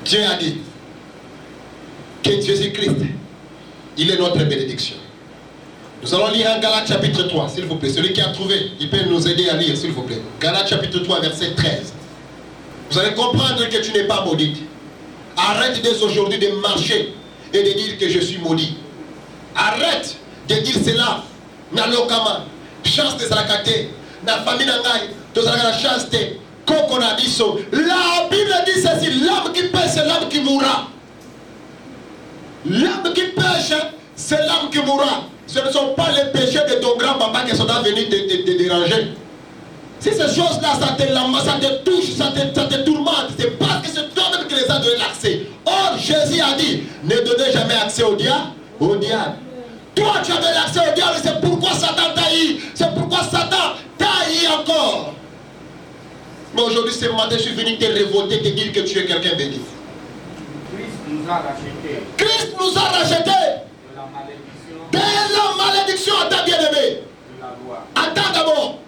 Dieu a dit que Jésus-Christ, il est notre bénédiction. Nous allons lire en Galates chapitre 3, s'il vous plaît. Celui qui a trouvé, il peut nous aider à lire, s'il vous plaît. Galates chapitre 3, verset 13. Vous allez comprendre que tu n'es pas maudite. Arrête dès aujourd'hui de marcher et de dire que je suis maudit. Arrête de dire cela. Nalokama, chance de Salakate, na famille nangai, de la chance de Kokonabiso. La Bible dit ceci, l'âme qui pêche, c'est l'âme qui mourra. L'âme qui pêche, c'est l'âme qui mourra. Ce ne sont pas les péchés de ton grand-papa qui sont venus te déranger. Si ces choses-là, ça te touche, ça te tourmente, c'est parce que c'est toi-même qui les as donné l'accès. Or, Jésus a dit, ne donnez jamais accès au diable. Au diable. Toi, tu as donné l'accès au diable, c'est pourquoi Satan t'a haï. C'est pourquoi Satan t'a haï encore. Mais aujourd'hui, ce matin, je suis venu te révolter, te dire que tu es quelqu'un béni. Christ nous a rachetés. Christ nous a rachetés. De la malédiction, attends bien-aimé. Attends d'abord.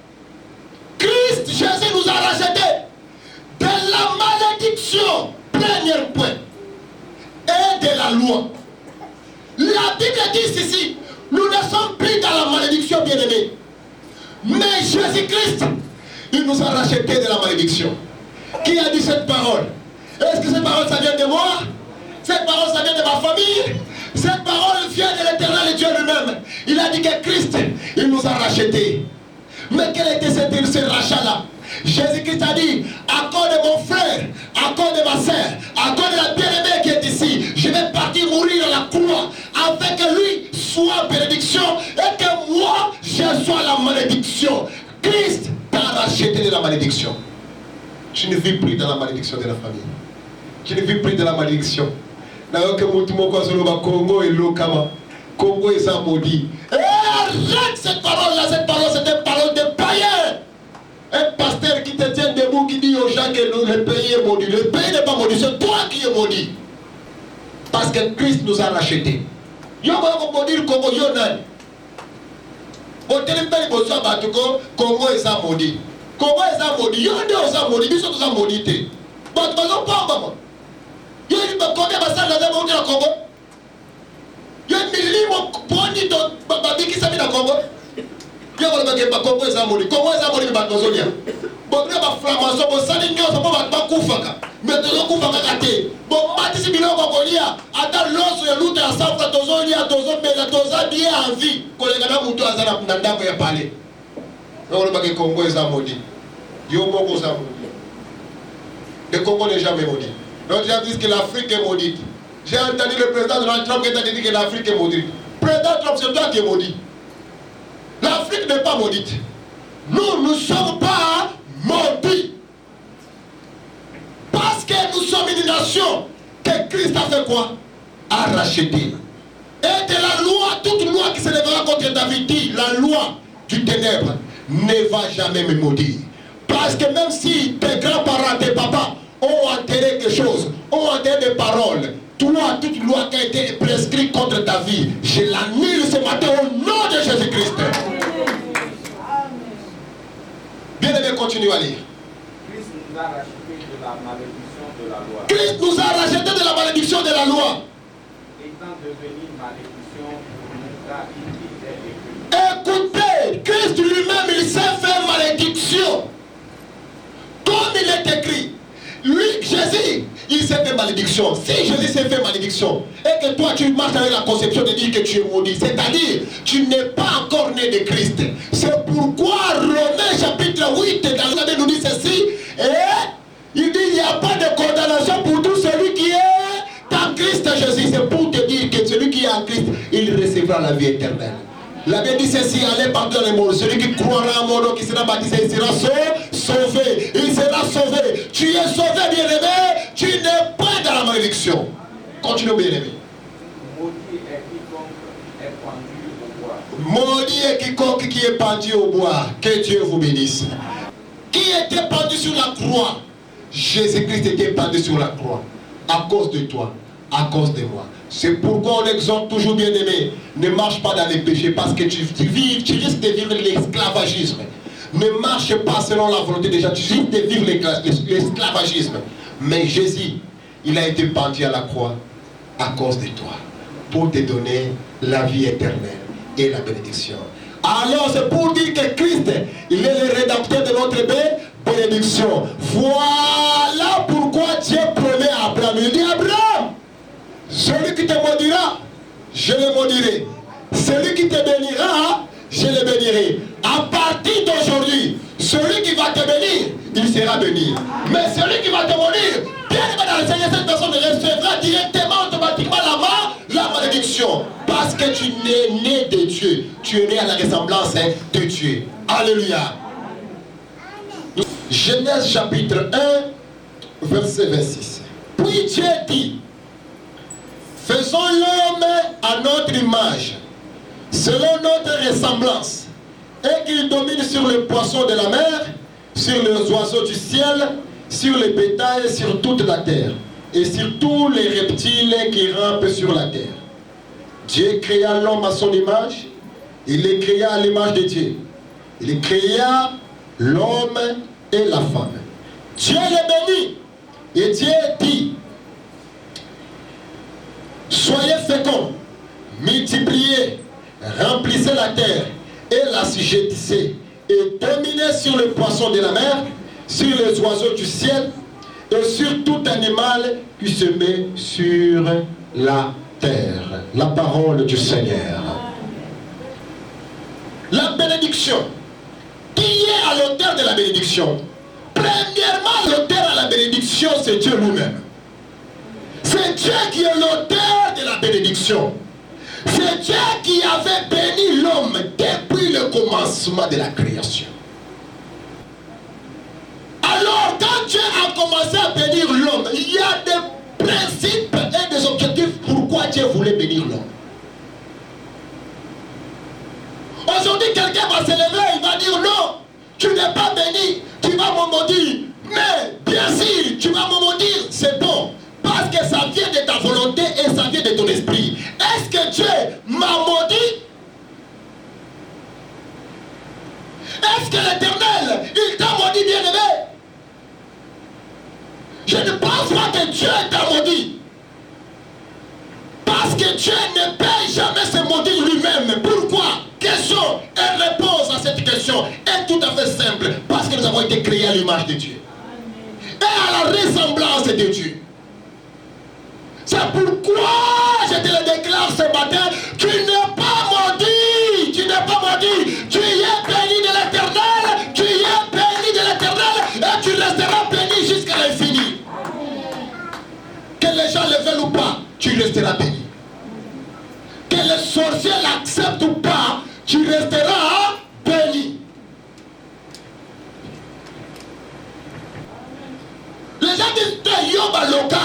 Christ, Jésus nous a rachetés de la malédiction, premier point, et de la loi. La Bible dit ceci, nous ne sommes plus dans la malédiction, bien-aimé. Mais Jésus-Christ, il nous a rachetés de la malédiction. Qui a dit cette parole? Est-ce que cette parole, ça vient de moi? Cette parole, ça vient de ma famille? Cette parole vient de l'Éternel Dieu lui-même. Il a dit que Christ, il nous a rachetés. Mais quel était ce rachat-là? Jésus-Christ a dit, à cause de mon frère, à cause de ma soeur, à cause de la bien-aimée qui est ici, je vais partir mourir à la croix, afin que lui soit bénédiction et que moi, je sois la malédiction. Christ t'a racheté de la malédiction. Tu ne vis plus dans la malédiction de la famille. Tu ne vis plus dans la malédiction. Congo et Lokama. Congo est sans maudit. Et arrête cette parole-là, cette parole, c'est une parole de païen. Un pasteur qui te tient debout, qui dit aux gens que le pays est maudit. Le pays n'est pas maudit, c'est toi qui es maudit. Parce que Christ nous a rachetés. Yo va maudire le Congo, yo nan. Au téléphone, Congo est sans maudit. Congo est sans maudit. Yo ne est sans maudit, ils sont sans maudité. Bon, tu vas pas, maman. Yo il va connaître ma salle dans le Congo. Yo milimo poni to babi qui s'habille dans Congo. Yo va le bagage Congo est amoli. Congo est amoli ba tozolia. Bon na ba flamation bo sali nyo so ba kufaka. Mais tozo kufaka kate. Bon mati si biloko kolia ata loso ya luta ya safa tozolia tozomela tozadia en vie. Kolega na mutu azana na ndako ya pale. Yo le bagage Congo est amoli. Yo moko est amoli. Le Congo n'est jamais maudit. Donc j'ai dit que l'Afrique est maudite. J'ai entendu le président Donald Trump qui a dit que l'Afrique est maudite. Président Trump, c'est toi qui es maudit. L'Afrique n'est pas maudite. Nous ne sommes pas maudits. Parce que nous sommes une nation que Christ a fait quoi? A racheté. Et de la loi, toute loi qui se lèvera contre David dit, la loi du ténèbre ne va jamais me maudire. Parce que même si tes grands-parents, tes papas ont enterré quelque chose, ont enterré des paroles, toi, toute loi qui a été prescrite contre ta vie, je l'annule ce matin au nom de Jésus-Christ. Bien aimé, continue à lire. Christ nous a rachetés de la malédiction de la loi. Christ nous a rachetés de la malédiction de la loi. Étant devenu malédiction pour nous, car il disait Écoutez, Christ lui-même, il s'est fait malédiction. Comme il est écrit. Lui, Jésus, il s'est fait malédiction. Si Jésus s'est fait malédiction et que toi tu marches avec la conception de dire que tu es maudit, c'est-à-dire tu n'es pas encore né de Christ. C'est pourquoi Romains chapitre 8 dans la Bible nous dit ceci. Et il dit il n'y a pas de condamnation pour tout celui qui est en Christ Jésus. C'est pour te dire que celui qui est en Christ, il recevra la vie éternelle. La Bible dit ceci, allez partout dans le monde. Celui qui croira en mon nom, qui sera baptisé, il sera sauvé. Il sera sauvé. Tu es sauvé, bien-aimé. Tu n'es pas dans la malédiction. Continue, bien-aimé. Maudit est quiconque est pendu au bois. Maudit est quiconque qui est pendu au bois. Que Dieu vous bénisse. Qui était pendu sur la croix? Jésus-Christ était pendu sur la croix. À cause de toi, à cause de moi. C'est pourquoi on exhorte toujours, bien-aimé, ne marche pas dans les péchés parce que tu risques de vivre l'esclavagisme. Ne marche pas selon la volonté des gens, tu risques de vivre l'esclavagisme. Mais Jésus, Il a été pendu à la croix à cause de toi, pour te donner la vie éternelle et la bénédiction. Alors c'est pour dire que Christ, il est le rédempteur de notre bénédiction. Voilà pourquoi Dieu promet à Abraham. Il dit Abraham, celui qui te maudira, je le maudirai. Celui qui te bénira, je le bénirai. À partir d'aujourd'hui, celui qui va te bénir, il sera béni. Mais celui qui va te maudire, bien dans le Seigneur, cette personne recevra directement, automatiquement la malédiction. Parce que tu n'es né de Dieu. Tu es né à la ressemblance de Dieu. Alléluia. Genèse chapitre 1, verset 26. Puis Dieu dit, faisons l'homme à notre image, selon notre ressemblance, et qu'il domine sur les poissons de la mer, sur les oiseaux du ciel, sur les bétails, sur toute la terre, et sur tous les reptiles qui rampent sur la terre. Dieu créa l'homme à son image, il les créa à l'image de Dieu. Il créa l'homme et la femme. Dieu les bénit, et Dieu dit, soyez féconds, multipliez, remplissez la terre et l'assujettissez, et dominez sur les poissons de la mer, sur les oiseaux du ciel, et sur tout animal qui se met sur la terre. La parole du Seigneur. La bénédiction. Qui est à l'auteur de la bénédiction? Premièrement, l'auteur de la bénédiction, c'est Dieu lui-même. C'est Dieu qui est l'auteur de la bénédiction. C'est Dieu qui avait béni l'homme depuis le commencement de la création. Alors, quand Dieu a commencé à bénir l'homme, il y a des principes et des objectifs pourquoi Dieu voulait bénir l'homme. Aujourd'hui, quelqu'un va se lever, il va dire non, tu n'es pas béni, tu vas me maudire. Mais bien sûr, tu vas me maudire, c'est bon. Parce que ça vient de ta volonté et ça vient de ton esprit. Est-ce que Dieu m'a maudit? Est-ce que l'Éternel, il t'a maudit, bien-aimé? Je ne pense pas que Dieu t'a maudit. Parce que Dieu ne peut jamais se maudire lui-même. Pourquoi? Question et réponse à cette question est tout à fait simple. Parce que nous avons été créés à l'image de Dieu. Et à la ressemblance de Dieu. C'est pourquoi je te le déclare ce matin, tu n'es pas maudit, tu n'es pas maudit, tu es béni de l'Éternel, tu es béni de l'Éternel et tu resteras béni jusqu'à l'infini. Que les gens le veulent ou pas, tu resteras béni. Que les sorciers l'acceptent ou pas, tu resteras béni. Les gens disent, Yoba Loka.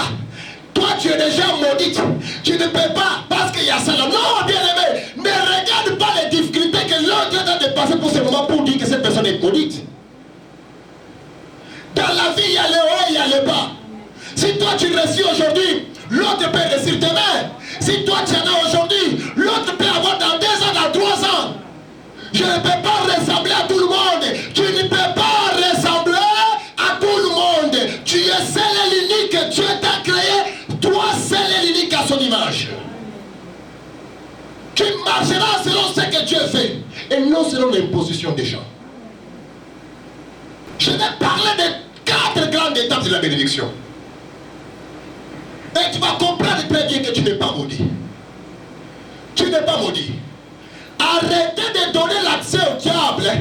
Toi, tu es déjà maudite. Tu ne peux pas parce qu'il y a ça là. Non, bien aimé, ne regarde pas les difficultés que l'autre est en train de passer pour ce moment pour dire que cette personne est maudite. Dans la vie, il y a le haut, il y a le bas. Si toi, tu réussis aujourd'hui, l'autre peut réussir demain. Si toi, tu en as aujourd'hui, l'autre peut avoir dans 2 ans, dans 3 ans. Je ne peux pas ressembler à tout le monde. Tu ne peux pas ressembler à tout le monde. Tu es seul et l'unique. Dieu t'a créé. Toi seul et l'unique à son image. Tu marcheras selon ce que Dieu fait et non selon l'imposition des gens. Je vais parler de 4 grandes étapes de la bénédiction. Et tu vas comprendre très bien que tu n'es pas maudit. Tu n'es pas maudit. Arrêtez de donner l'accès au diable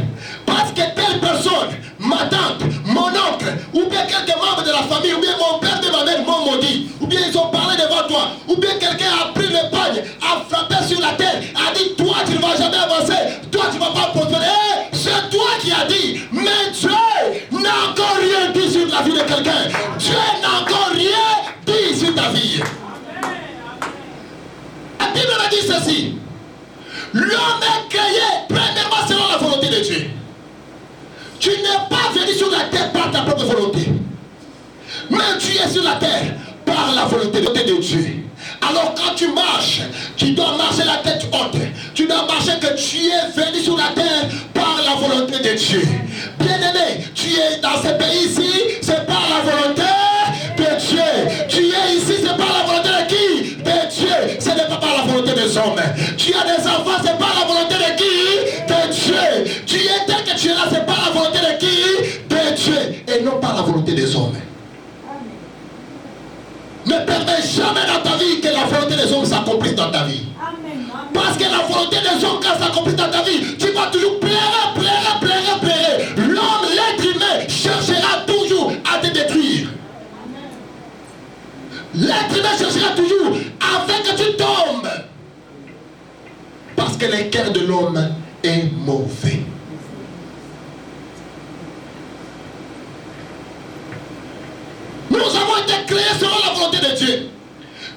parce que telle personne, ma tante, mon oncle, ou bien quelques membres de la famille, ou bien mon père de ma mère m'ont maudit, ou bien ils ont parlé devant toi, ou bien quelqu'un a pris le pagne, a frappé sur la tête, a dit toi tu ne vas jamais avancer, toi tu ne vas pas prospérer. C'est toi qui as dit, mais Dieu n'a encore rien dit sur la vie de quelqu'un. Dieu n'a encore rien dit sur ta vie. La Bible a dit ceci. L'homme est créé premièrement selon la volonté de Dieu. Tu n'es pas venu sur la terre par ta propre volonté. Mais tu es sur la terre par la volonté de Dieu. Alors quand tu marches, tu dois marcher la tête haute. Tu dois marcher que tu es venu sur la terre par la volonté de Dieu. Bien-aimé, tu es dans ce pays ici, c'est par la volonté de Dieu. Tu es des hommes. Tu as des enfants, c'est pas la volonté de qui? De Dieu. Tu es tel que tu es là, c'est pas la volonté de qui? De Dieu. Et non pas la volonté des hommes. Ne permets jamais dans ta vie que la volonté des hommes s'accomplisse dans ta vie. Parce que la volonté des hommes, quand s'accomplit dans ta vie, tu vas toujours plaire. L'homme, l'être humain, cherchera toujours à te détruire. L'être humain cherchera toujours afin que tu tombes. Parce que le cœur de l'homme est mauvais. Nous avons été créés selon la volonté de Dieu.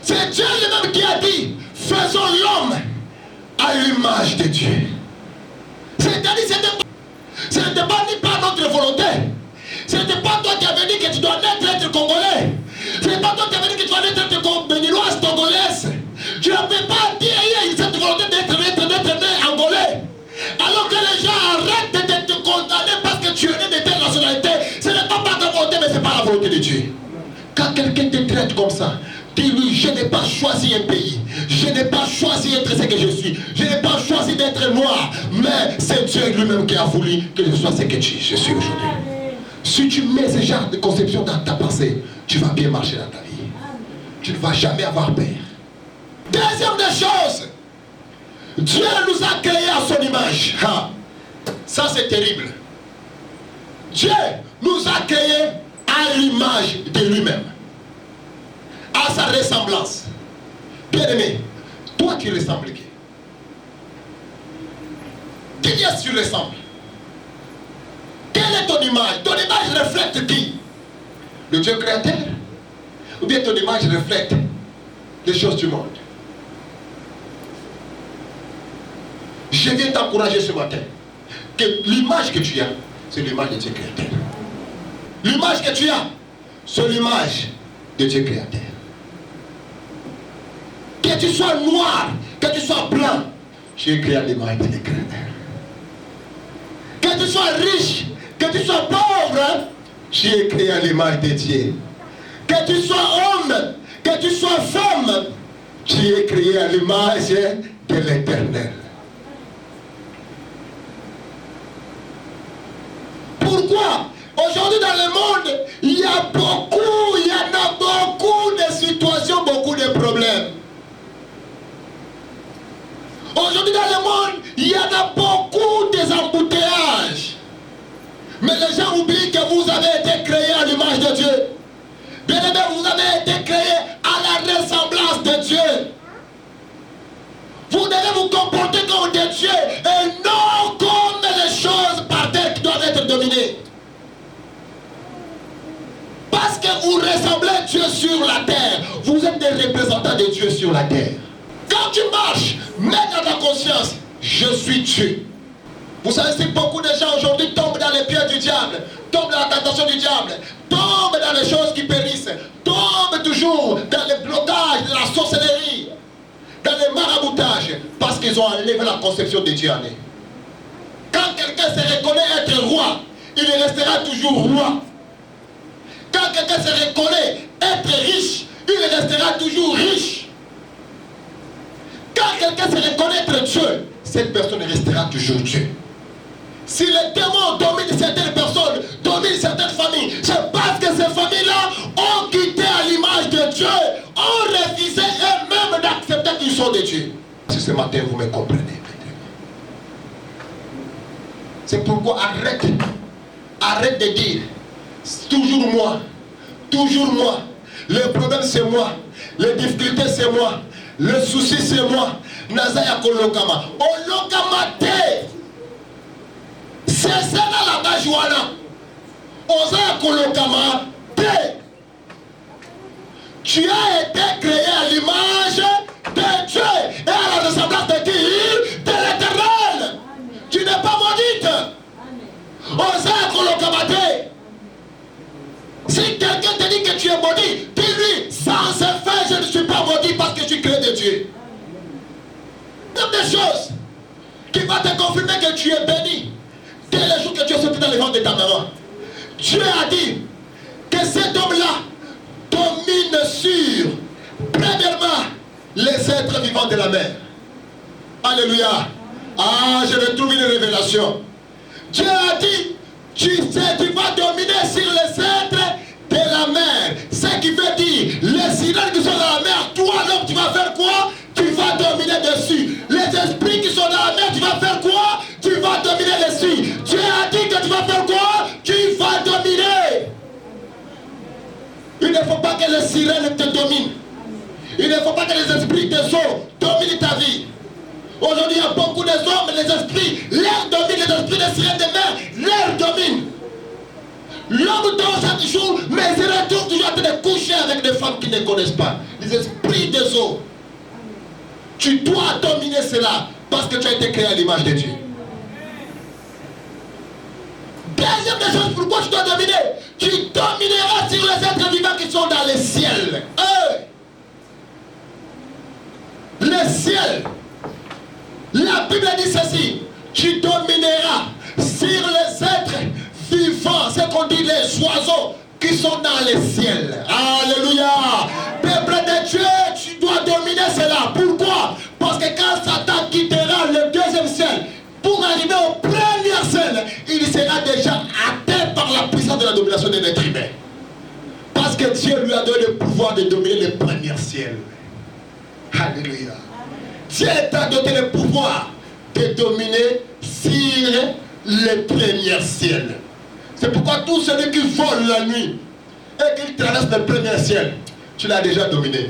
C'est Dieu lui-même qui a dit, faisons l'homme à l'image de Dieu. C'est-à-dire, ce n'était pas ni par notre volonté. Ce n'était pas toi qui avais dit que tu dois naître être congolais. Ce n'est pas toi qui avais dit que tu dois naître être béninoise, togolaise. Tu n'avais pas dit cette volonté d'être né angolais. Alors que les gens arrêtent de te condamner parce que tu es né de telle nationalité. Ce n'est pas par ta volonté, mais c'est par la volonté de Dieu. Quand quelqu'un te traite comme ça, dis-lui, je n'ai pas choisi un pays. Je n'ai pas choisi d'être ce que je suis. Je n'ai pas choisi d'être noir. Mais c'est Dieu lui-même qui a voulu que je sois ce que je suis aujourd'hui. Si tu mets ce genre de conception dans ta pensée, tu vas bien marcher dans ta vie. Tu ne vas jamais avoir peur. Deuxième des choses, Dieu nous a créés à son image. Ça c'est terrible. Dieu nous a créés à l'image de lui-même, à sa ressemblance. Bien-aimé, toi tu ressembles qui? Qui est-ce que tu ressembles? Quelle est ton image? Ton image reflète qui? Le Dieu créateur? Ou bien ton image reflète les choses du monde? Je viens t'encourager ce matin que l'image que tu as, c'est l'image de Dieu créateur. L'image que tu as, c'est l'image de Dieu créateur. Que tu sois noir, que tu sois blanc, tu es créé à l'image de Dieu créateur. Que tu sois riche, que tu sois pauvre, tu es créé à l'image de Dieu. Que tu sois homme, que tu sois femme, tu es créé à l'image de l'Éternel. Pourquoi? Aujourd'hui dans le monde, il y en a beaucoup de situations, beaucoup de problèmes. Aujourd'hui dans le monde, il y en a beaucoup des embouteillages. Mais les gens oublient que vous avez été créés à l'image de Dieu. Bien aimé, vous avez été créés à la ressemblance de Dieu. Vous devez vous comporter comme des dieux et non comme les choses par terre qui doivent être dominées. Parce que vous ressemblez Dieu sur la terre. Vous êtes des représentants de Dieu sur la terre. Quand tu marches, mets dans ta conscience, je suis Dieu. Vous savez, si beaucoup de gens aujourd'hui tombent dans les pieds du diable, tombent dans la tentation du diable, tombent dans les choses qui périssent, tombent toujours dans les blocages de la sorcellerie, dans les maraboutages, parce qu'ils ont enlevé la conception de Dieu en eux. Quand quelqu'un se reconnaît être roi, il restera toujours roi. Quand quelqu'un se reconnaît être riche, il restera toujours riche. Quand quelqu'un se reconnaît être Dieu, cette personne restera toujours Dieu. Si les démons dominent certaines personnes, dominent certaines familles, c'est parce que ces familles-là ont quitté à l'image de Dieu, ont refusé eux-mêmes d'accepter qu'ils sont de Dieu. Si ce matin vous me comprenez, c'est pourquoi arrête de dire toujours moi, le problème c'est moi, les difficultés c'est moi, le souci c'est moi. Nazaya kolokama, olokama te. C'est ça la bajoana. Osaya kolokama te. Tu as été créé à l'image de Dieu et à la ressemblance de qui? De l'Éternel. Tu n'es pas maudite. Osaya kolokama te. Si quelqu'un te dit que tu es maudit, dis-lui, sans ce fait, je ne suis pas maudit parce que je suis créé de Dieu. Une des choses qui va te confirmer que tu es béni dès le jour que tu es sorti dans le ventre de ta maman. Dieu a dit que cet homme-là domine sur, premièrement, les êtres vivants de la mer. Alléluia. Ah, je retrouve une révélation. Dieu a dit, tu vas dominer sur les êtres de la mer. Ce qui veut dire, les sirènes qui sont dans la mer, toi l'homme, tu vas faire quoi? Tu vas dominer dessus. Les esprits qui sont dans la mer, tu vas faire quoi? Tu vas dominer dessus. Dieu a dit que tu vas faire quoi? Tu vas dominer. Il ne faut pas que les sirènes te dominent. Il ne faut pas que les esprits des eaux dominent ta vie. Aujourd'hui, il y a beaucoup de hommes, les esprits, l'air domine, les esprits des sirènes de mer, l'air domine. L'homme dort chaque jour, mais il retourne toujours en train de coucher avec des femmes qui ne connaissent pas. Les esprits des eaux. Tu dois dominer cela parce que tu as été créé à l'image de Dieu. Deuxième des choses, pourquoi tu dois dominer? Tu domineras sur les êtres vivants qui sont dans les ciels. Les ciels. La Bible dit ceci. Tu domineras sur les êtres vivants. C'est qu'on dit les oiseaux qui sont dans les ciels. Alléluia. Peuple de Dieu, tu dois dominer cela. Pourquoi? Parce que quand Satan quittera le deuxième ciel, pour arriver au premier ciel, il sera déjà atteint par la puissance de la domination de l'être humain. Parce que Dieu lui a donné le pouvoir de dominer le premier ciel. Alléluia. Dieu t'a donné le pouvoir de dominer sur le premier ciel. C'est pourquoi tout celui qui vole la nuit et qui traverse le premier ciel, tu l'as déjà dominé.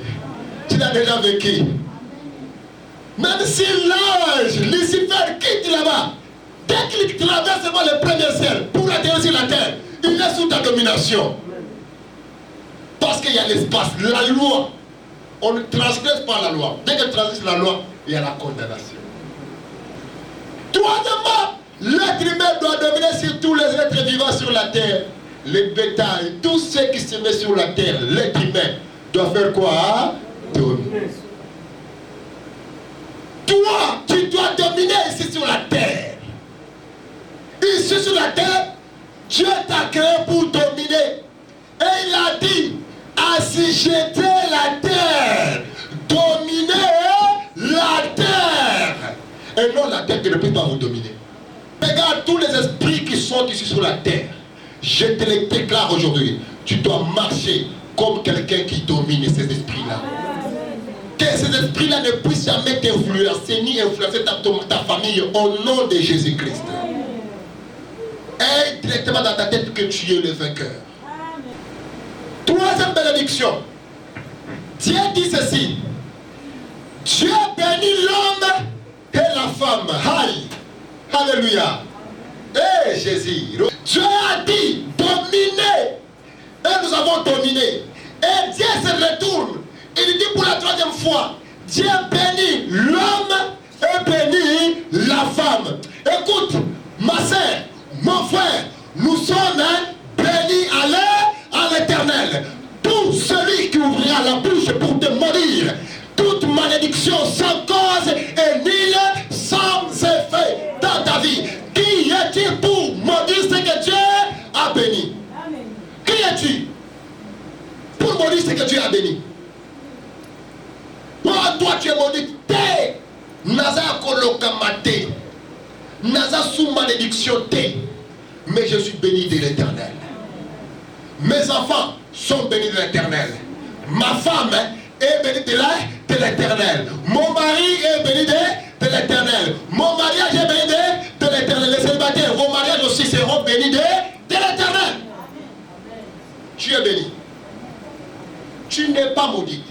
Tu l'as déjà vécu. Même si l'ange, Lucifer, quitte là-bas, dès qu'il traverse le premier ciel pour atterrir sur la terre, il est sous ta domination. Parce qu'il y a l'espace, la loi. On ne transgresse pas la loi. Dès qu'on transgresse la loi, il y a la condamnation. Troisièmement, l'être humain doit dominer sur tous les êtres vivants sur la terre. Les bétails, tous ceux qui se mettent sur la terre, l'être humain doit faire quoi? Dominer. Toi, tu dois dominer ici sur la terre. Ici sur la terre, Dieu t'a créé pour dominer. Et il a dit, assujettir la terre, dominer la terre. Et non la terre qui ne peut pas vous dominer. Regarde tous les esprits qui sont ici sur la terre. Je te les déclare aujourd'hui. Tu dois marcher comme quelqu'un qui domine ces esprits-là. Que ces esprits-là ne puissent jamais t'influencer ni influencer ta famille au nom de Jésus-Christ. Et directement dans ta tête que tu es le vainqueur. Troisième bénédiction. Dieu dit ceci. Dieu bénit l'homme et la femme. Aïe. Alléluia. Et Jésus. Dieu a dit dominer. Et nous avons dominé. Et Dieu se retourne. Il dit pour la troisième fois, Dieu bénit l'homme et bénit la femme. Écoute, ma soeur, mon frère, nous sommes bénis à l'Éternel. Tout celui qui ouvrira la bouche pour te maudire, toute malédiction sans cause et nulle sans effet dans ta vie. Qui es-tu pour maudire ce que Dieu a béni? Qui es-tu pour maudire ce que Dieu a béni? Toi tu es maudit. Naza kolokamate. Naza sous malédiction. Mais je suis béni de l'Éternel. Mes enfants sont bénis de l'Éternel. Ma femme est bénie de l'Éternel. Mon mari est béni de l'Éternel. Mon mariage est béni de l'Éternel. Les célibataires, vos mariages aussi seront bénis de l'Éternel. Tu es béni. Tu n'es pas maudit.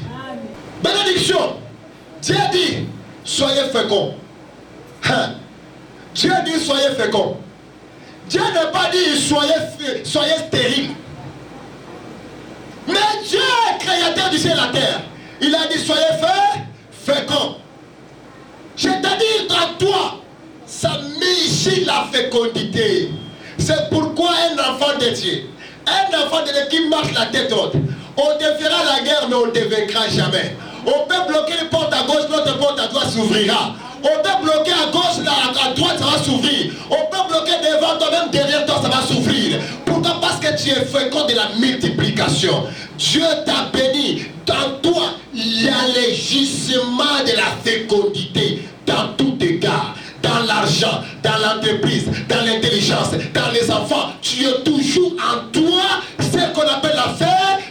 Bénédiction. Dieu dit, soyez féconds. Dieu dit, soyez féconds. Dieu n'a pas dit, soyez stériles. Mais Dieu est créateur du ciel et de la terre. Il a dit, soyez féconds. Je te dis, dans toi, ça met ici la fécondité. C'est pourquoi un enfant de Dieu, qui marche la tête haute, on te fera la guerre, mais on ne te vaincra jamais. On peut bloquer les portes à gauche, l'autre porte à droite s'ouvrira. On peut bloquer à gauche, à droite, ça va s'ouvrir. On peut bloquer devant toi, même derrière toi, ça va s'ouvrir. Pourquoi? Parce que tu es fécond de la multiplication. Dieu t'a béni. Dans toi, il y a le gisement de la fécondité dans toutes tes l'argent, dans l'entreprise, dans l'intelligence, dans les enfants, tu es toujours en toi ce qu'on appelle la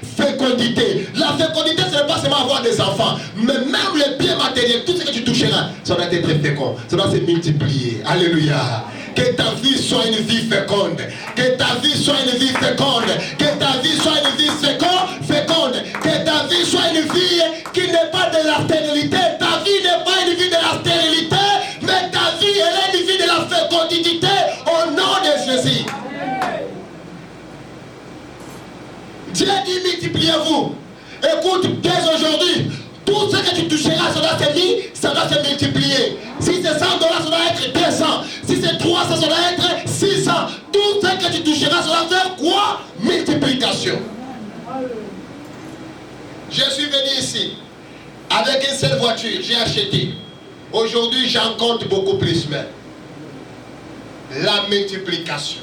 fécondité. La fécondité, ce n'est pas seulement avoir des enfants, mais même les biens matériels, tout ce que tu toucheras, ça doit être très fécond, ça doit se multiplier. Alléluia. Que ta vie soit une vie féconde. Que ta vie soit une vie féconde. Que ta vie soit une vie féconde. Que ta vie soit une vie qui n'est pas de la stérilité. Ta vie n'est pas une vie de la stérilité, mais ta vie, elle est une vie de la fécondité au nom de Jésus. Dieu dit multipliez-vous. Écoute, dès aujourd'hui, tout ce que tu toucheras, ça doit se multiplier. Si c'est $100, ça doit être 200. Si c'est 300, ça doit être 600. Tout ce que tu toucheras, ça doit faire quoi? Multiplication. Je suis venu ici avec une seule voiture, j'ai acheté. Aujourd'hui, j'en compte beaucoup plus même. La multiplication.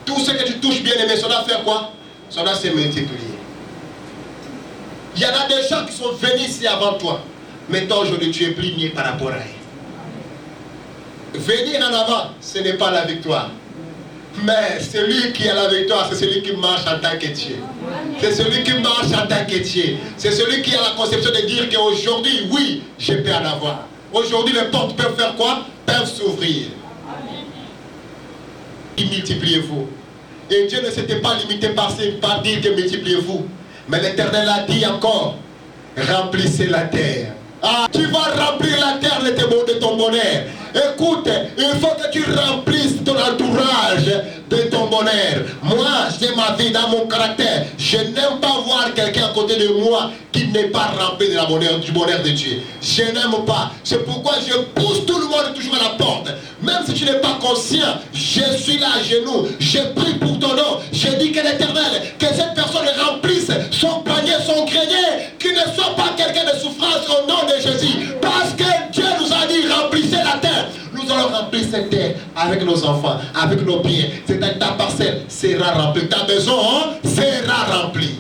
Tout ce que tu touches, bien aimé, ça doit faire quoi? Ça doit se multiplier. Il y en a des gens qui sont venus ici avant toi. Mais toi aujourd'hui tu es plus né par rapport à eux. Venir en avant, ce n'est pas la victoire. Mais celui qui a la victoire, c'est celui qui marche en tant que Dieu. C'est celui qui marche en tant que Dieu. C'est celui qui a la conception de dire qu'aujourd'hui, oui, je peux en avoir. Aujourd'hui, les portes peuvent faire quoi? Peuvent s'ouvrir. Multipliez-vous. Et Dieu ne s'était pas limité par dire que multipliez-vous. Mais l'Éternel a dit encore, remplissez la terre. Ah, tu vas remplir la terre de ton bonheur. Écoute, il faut que tu remplisses ton entourage de ton bonheur. Moi, j'ai ma vie dans mon caractère. Je n'aime pas voir quelqu'un à côté de moi qui n'est pas rempli de du bonheur de Dieu. Je n'aime pas. C'est pourquoi je pousse tout le monde toujours à la porte. Même si tu n'es pas conscient, je suis là à genoux. Je prie pour ton nom. Je dis que l'Éternel, que cette personne remplisse son panier, son grenier, qu'il ne soit pas quelqu'un de souffrance au nom de Jésus. Parce que Dieu nous a dit, remplissez la terre. Nous allons remplir cette terre avec nos enfants, avec nos biens. C'est-à-dire ta parcelle sera remplie. Ta maison sera remplie.